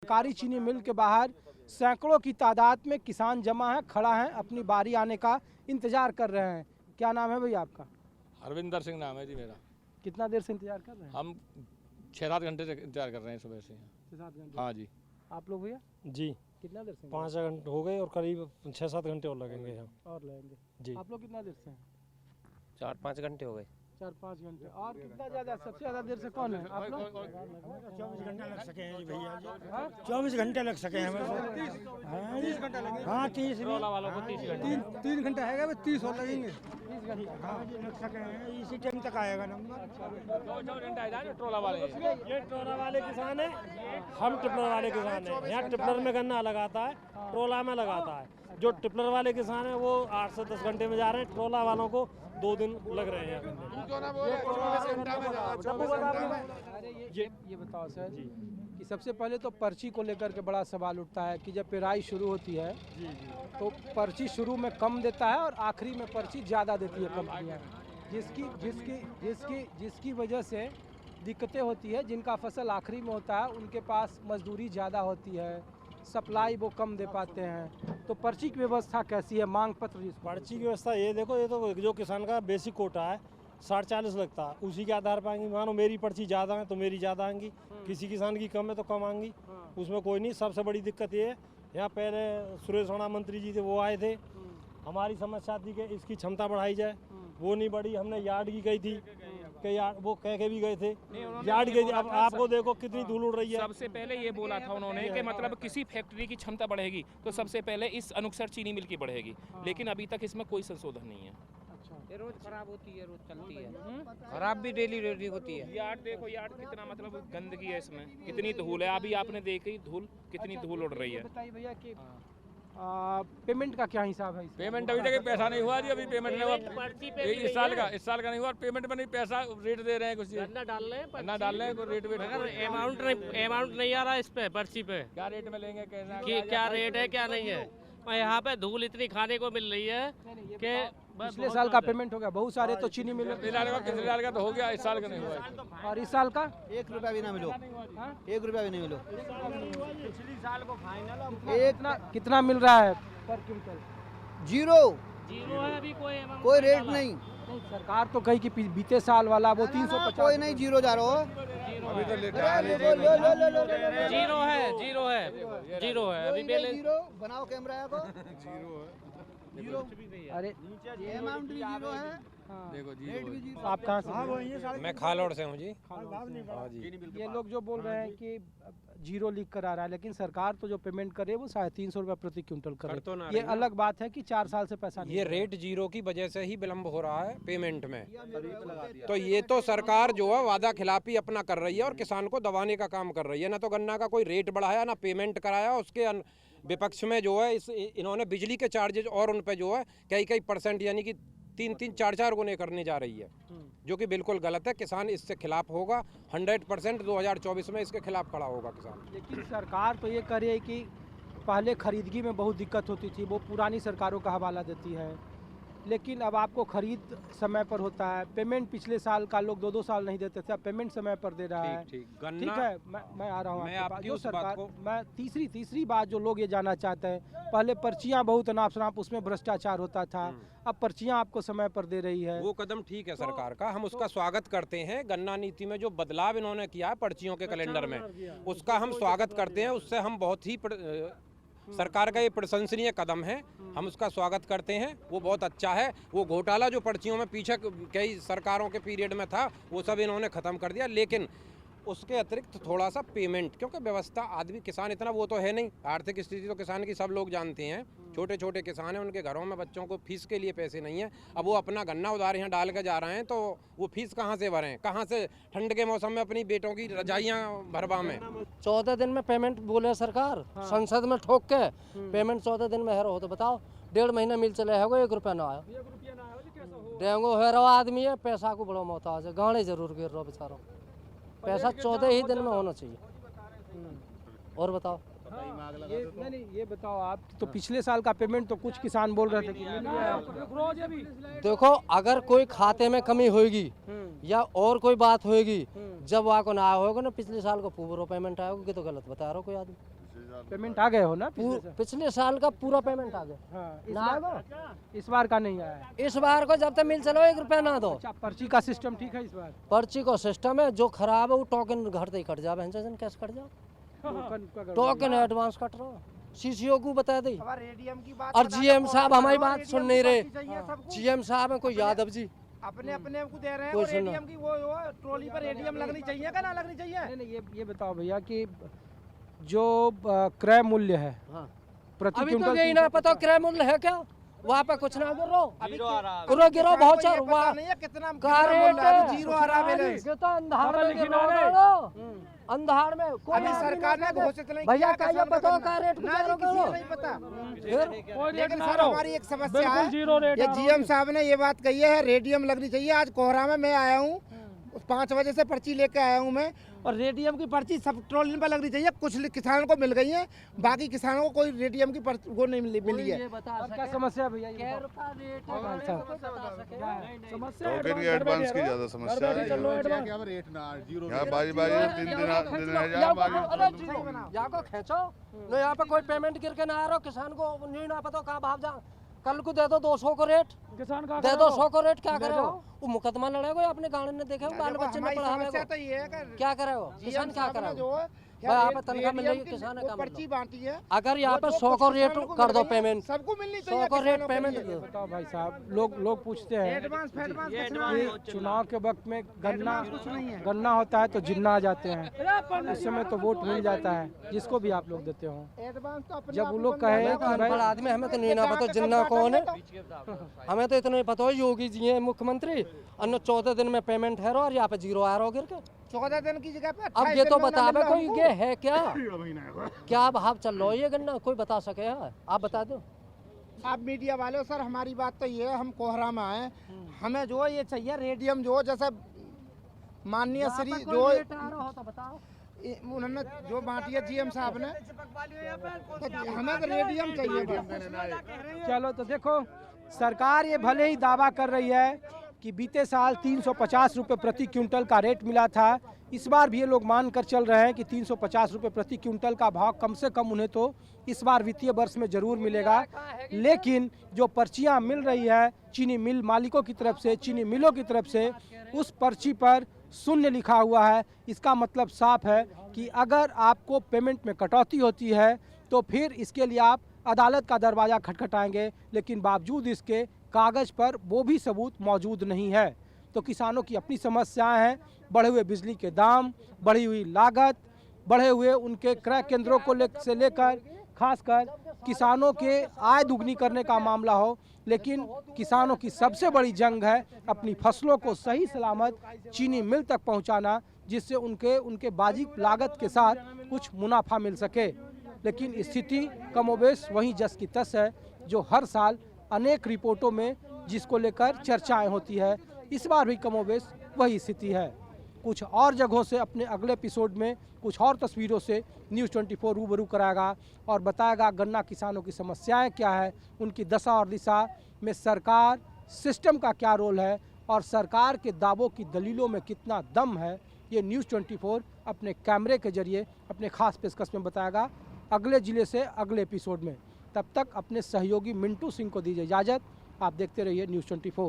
सरकारी चीनी मिल के बाहर सैकड़ों की तादाद में किसान जमा है, खड़ा है, अपनी बारी आने का इंतजार कर रहे हैं। क्या नाम है भैया आपका? हरविंदर सिंह नाम है जी मेरा। कितना देर से इंतजार कर रहे हैं? हम 6-7 घंटे से इंतजार कर रहे हैं सुबह से। 6-7 घंटे। हाँ जी। आप लोग भैया जी कितना देर से? 5 घंटे हो गए और करीब 6-7 घंटे और लगेंगे यहाँ। और लगेंगे जी। आप लोग कितना देर से हैं? 4-5 घंटे हो गए। 4-5 घंटे। और कितना ज़्यादा, सबसे ज़्यादा देर से कौन है आप लोग? 24 घंटे लग सके हैं जी भैया जी। 24 घंटे लग सके हैं हमें। 30 घंटे लगेंगे। हाँ 30 वालों को 30 घंटे। 3 घंटे है 30 और लगेंगे। 30 घंटे। हाँ जी लग सके हैं, इसी टाइम तक आएगा नंबर। 24 घंटे आए जा ट्रोला वाले। ये ट्रोला वाले किसान है, हम टिपलर वाले किसान हैं। यहाँ टिपलर में गन्ना लगाता है, ट्रोला में लगाता है। जो टिपलर वाले किसान हैं वो 8 से 10 घंटे में जा रहे हैं, ट्रोला वालों को 2 दिन लग रहे हैं। ये बताओ सर जी कि सबसे पहले तो पर्ची को लेकर के बड़ा सवाल उठता है कि जब पेराई शुरू होती है तो पर्ची शुरू में कम देता है और आखिरी में पर्ची ज़्यादा देती है कंपनियाँ, जिसकी वजह से दिक्कतें होती है। जिनका फसल आखिरी में होता है उनके पास मजदूरी ज़्यादा होती है, सप्लाई वो कम दे पाते हैं। तो पर्ची की व्यवस्था कैसी है? मांग पत्र जिसको पर्ची की व्यवस्था ये देखो, ये तो जो किसान का बेसिक कोटा है 40.5 लगता है, उसी के आधार पर आएंगी। मानो मेरी पर्ची ज़्यादा है तो मेरी ज़्यादा आएंगी, किसी किसान की कम है तो कम आएंगी, उसमें कोई नहीं। सबसे बड़ी दिक्कत ये है, यहाँ पहले सुरेश राणा मंत्री जी थे, वो आए थे, हमारी समस्या थी कि इसकी क्षमता बढ़ाई जाए, वो नहीं बढ़ी। हमने यार्ड की गई थी कि यार्ड वो कह के भी गए थे, यार्ड गई थी। अब आपको देखो कितनी धूल उड़ रही है। सबसे पहले ये बोला था उन्होंने कि मतलब किसी फैक्ट्री की क्षमता बढ़ेगी तो सबसे पहले इस अनुसार चीनी मिल की बढ़ेगी, लेकिन अभी तक इसमें कोई संशोधन नहीं है। ये रोज खराब होती है, रोज चलती है, खराब भी डेली होती है। यार्ड देखो, यार्ड कितना मतलब गंदगी है इसमें, कितनी धूल है। अभी आपने देखी धूल, कितनी धूल उड़ रही है। बताइए भैया कि पेमेंट का क्या हिसाब है? पेमेंट अभी तक पैसा नहीं हुआ जी, अभी पेमेंट नहीं हुआ। इस साल का नहीं हुआ, पेमेंट में नहीं पैसा, रेट दे रहे हैं कुछ, गन्ना डाल रहे हैं, ना डाल रहे हैं, कोई रेट वेट अमाउंट नहीं आ रहा इस पे पर्ची पे। क्या रेट में लेंगे, कैसा कि क्या रेट है क्या नहीं है। और यहाँ पे धूल इतनी खाने को मिल रही है कि पिछले साल का पेमेंट हो गया, बहुत सारे तो चीनी मिल। पिछले साल का तो हो गया, इस साल का नहीं हुआ। और इस साल का 1 रुपया भी ना मिलो, 1 रुपया भी नहीं मिलो। पिछले साल को फाइनल कितना मिल रहा है पर क्विंटल? जीरो है अभी कोई रेट नहीं। सरकार तो कही कि बीते साल वाला वो 350। कोई नहीं, जीरो जा रहा हो। अभी तो जीरो है अभी बैलेंस। जीरो बनाओ कैमरा को। अरे अमाउंट भी जीरो है, देखो जी, रेट भी जीरो। आप कहाँ से? मैं खालोड़ से हूँ जी। ये लोग जो बोल रहे हैं कि जीरो लिख कर आ रहा है, लेकिन सरकार तो जो पेमेंट कर रही है वो 350 रुपये प्रति क्विंटल कर रही है। ये अलग बात है कि 4 साल से पैसा नहीं। ये रेट जीरो की वजह से ही विलम्ब हो रहा है पेमेंट में। तो ये तो सरकार जो है वादा खिलाफी अपना कर रही है और किसान को दबाने का काम कर रही है। ना तो गन्ना का कोई रेट बढ़ाया, ना पेमेंट कराया। उसके विपक्ष में जो है इन्होंने बिजली के चार्जेज और उन पे जो है कई परसेंट यानी कि 3-3, 4-4 गुने करने जा रही है, जो कि बिल्कुल गलत है। किसान इससे खिलाफ होगा 100%। 2024 में इसके खिलाफ खड़ा होगा किसान। लेकिन सरकार तो ये कर रही है कि पहले खरीदगी में बहुत दिक्कत होती थी, वो पुरानी सरकारों का हवाला देती है। लेकिन अब आपको खरीद समय पर होता है। पेमेंट पिछले साल का लोग 2-2 साल नहीं देते थे, अब पेमेंट समय पर दे रहा है। ठीक ठीक है, मैं आ रहा हूँ मैं आपके पास। आपकी जो उस सरकार बात को मैं तीसरी बात जो लोग ये जानना चाहते हैं, पहले पर्चियाँ बहुत नाप शनाप, उसमें भ्रष्टाचार होता था, अब पर्चियाँ आपको समय पर दे रही है। वो कदम ठीक है सरकार का, हम उसका स्वागत करते हैं। गन्ना नीति में जो बदलाव इन्होंने किया है पर्चियों के कैलेंडर में, उसका हम स्वागत करते हैं। उससे हम बहुत ही सरकार का ये प्रशंसनीय कदम है, हम उसका स्वागत करते हैं। वो बहुत अच्छा है। वो घोटाला जो पर्चियों में पीछे कई सरकारों के पीरियड में था, वो सब इन्होंने ख़त्म कर दिया। लेकिन उसके अतिरिक्त थोड़ा सा पेमेंट, क्योंकि व्यवस्था आदमी किसान इतना वो तो है नहीं। आर्थिक स्थिति तो किसान की सब लोग जानते हैं। छोटे छोटे किसान हैं, उनके घरों में बच्चों को फीस के लिए पैसे नहीं है। अब वो अपना गन्ना उधार यहाँ डाल के जा रहे हैं, तो वो फीस कहाँ से भरें, कहाँ से ठंड के मौसम में अपनी बेटों की रजाइयाँ भरवा में। 14 दिन में पेमेंट बोले सरकार, संसद में ठोक के पेमेंट 14 दिन में हेरो हो। तो बताओ, 1.5 महीना मिल चले है, 1 रुपया ना आया। डेंगू हेरो आदमी है, पैसा को बड़ो मोहताज है, गाने जरूर गिर रहा बेचारा। पैसा 14 ही दिन में होना चाहिए। और बताओ, ये बताओ आप तो पिछले साल का पेमेंट तो कुछ किसान बोल रहे थे कि मिल गया है। देखो अगर कोई खाते में कमी होगी या और कोई बात होगी, जब वहाँ को ना आया होगा ना पिछले साल को पूरा पेमेंट आया होगा, तो गलत बता रहा हो कोई आदमी। पेमेंट आ गए हो ना पिछले साल? पिछले साल का पूरा पेमेंट आ गया। हाँ, ना आएगा? इस बार का नहीं आया है। इस बार को जब तक मिल चलो 1 रुपया ना दो। अच्छा, पर्ची का सिस्टम ठीक है इस बार? पर्ची को सिस्टम है, जो खराब है वो टोकन घटते ही कट जाए, कैसे कट जाओ, टोकन का गड़बड़ टोकन एडवांस कट रहा, सीसीओ को बता दी। रेडियम की बात और जीएम साहब हमारी बात सुन नहीं रहे। जीएम साहब है कोई यादव जी, अपने अपने को दे रहे हैं कोई और सुनो। एटीएम की वो ट्रॉली पर एटीएम लगनी चाहिए क्या ना लगनी चाहिए? नहीं, ये बताओ भैया कि जो क्रय मूल्य है हाँ। प्रति अभी तो क्विंटल यही ना पता क्रय मूल्य है क्या, वहाँ पे कुछ ना गिरो गिरो बहुत चार हुआ नहीं है कितना का रेट है, जीरो आ रहा है। ये तो अंधार में गिरो दो, अंधार में कोई अभी आदमी सरकार नहीं ने देखे। घोषित नहीं भैया किया कहिए किसान बताओ का का रेट ना जी, किसी को नहीं पता। फिर लेकिन सर हमारी एक समस्या है, ये जीएम साहब ने ये बात कही है रेडियम लगनी चाहिए। आज कोहरा में मैं आया हूँ, 5 बजे से पर्ची लेके आया हूँ मैं, और रेडियम की पर्ची सब ट्रॉली पर लगनी चाहिए। कुछ किसानों को मिल गई है, बाकी किसानों को कोई रेडियम की पर्ची वो नहीं मिली है। ये बता और क्या सके समस्या है भैया ये क्या बताओ। रुपया रेट हाँ, है, साहब। कोई बता सके। टोकन की एडवांस की ज़्यादा समस्या है। यहाँ बारी बारी 3 दिन है, बारी यहाँ को खींचो न, यहाँ पे कोई पेमेंट गिर के ना आ रहा, किसान को नहीं ना पता कहाँ भाव जा, कल को दे दो 200 को रेट, किसान का दे दो 100 को रेट, क्या करे हो? वो मुकदमा लड़ेगा, अपने गाड़ी ने देखे, बाल देखो, बच्चे ने हमारी पढ़ावे समस्या तो ये है कि क्या करे हो? किसान GM क्या साहब करे ने हो? जो है, भाई यहाँ पे रेडियम तनख्वाह मिल रही है, की किसान वो का पर्ची बांटी है, अगर यहाँ पे वो जो 100 को कुछ रेट किसानों को कर दो मिल रही है, पेमेंट, सबको मिलनी 100 चाहिए। को रेट किसानों के पेमेंट लिए। बताओ भाई साहब, लोग पूछते हैं एडवांस फैडवांस कुछ कि नहीं है। चुनाव के वक्त में कुछ नहीं है। गन्ना होता है तो जिन्ना आ जाते हैं, उस समय तो वोट मिल जाता है जिसको भी आप लोग देते हो। एडवांस तो अपने जब आप वो ही लोग बन कहे जाएगा। कि भाई अनपढ़ आदमी, हमें तो नहीं ना पता जिन्ना कौन है, हमें तो इतना ही पता है योगी जी हैं मुख्यमंत्री, अन्य 14 दिन में पेमेंट है और यहाँ पे जीरो आ रहा हो गिर के। 14 दिन की जगह पे अब 28 ये तो दिन में ना बतावे मिल रहा कोई हमको। ये है क्या भाव चल रहा है ये गन्ना, कोई बता सके है? आप बता दो। आप मीडिया वाले हो सर, हमारी बात तो ये है, हम कोहरा में आए, हमें जो है ये चाहिए रेडियम, जो जैसे माननीय श्री जो उन्होंने जो बांटी है जीएम साहब ने, तो हमें तो रेडियम चाहिए। चलो तो देखो, सरकार ये भले ही दावा कर रही है कि बीते साल 350 रुपये प्रति क्विंटल का रेट मिला था, इस बार भी ये लोग मान कर चल रहे हैं कि 350 रुपये प्रति क्विंटल का भाव कम से कम उन्हें तो इस बार वित्तीय वर्ष में जरूर मिलेगा। लेकिन जो पर्चियां मिल रही है चीनी मिल मालिकों की तरफ से, चीनी मिलों की तरफ से, उस पर्ची पर शून्य लिखा हुआ है। इसका मतलब साफ है कि अगर आपको पेमेंट में कटौती होती है तो फिर इसके लिए आप अदालत का दरवाज़ा खटखटाएंगे, लेकिन बावजूद इसके कागज़ पर वो भी सबूत मौजूद नहीं है। तो किसानों की अपनी समस्याएं हैं, बढ़े हुए बिजली के दाम, बढ़ी हुई लागत, बढ़े हुए उनके क्रय केंद्रों को से लेकर खासकर किसानों के आय दुगनी करने का मामला हो। लेकिन किसानों की सबसे बड़ी जंग है अपनी फसलों को सही सलामत चीनी मिल तक पहुंचाना, जिससे उनके वाजिब लागत के साथ कुछ मुनाफा मिल सके। लेकिन स्थिति कमोबेश वही जस की तस है जो हर साल अनेक रिपोर्टों में जिसको लेकर चर्चाएं होती है। इस बार भी कमोबेश वही स्थिति है। कुछ और जगहों से अपने अगले एपिसोड में कुछ और तस्वीरों से न्यूज़ 24 रूबरू कराएगा और बताएगा गन्ना किसानों की समस्याएं क्या है, उनकी दशा और दिशा में सरकार सिस्टम का क्या रोल है और सरकार के दावों की दलीलों में कितना दम है। ये न्यूज़ 24 अपने कैमरे के जरिए अपने खास पेशकश में बताएगा अगले ज़िले से अगले एपिसोड में। तब तक अपने सहयोगी मिंटू सिंह को दीजिए इजाज़त। आप देखते रहिए न्यूज़ 24।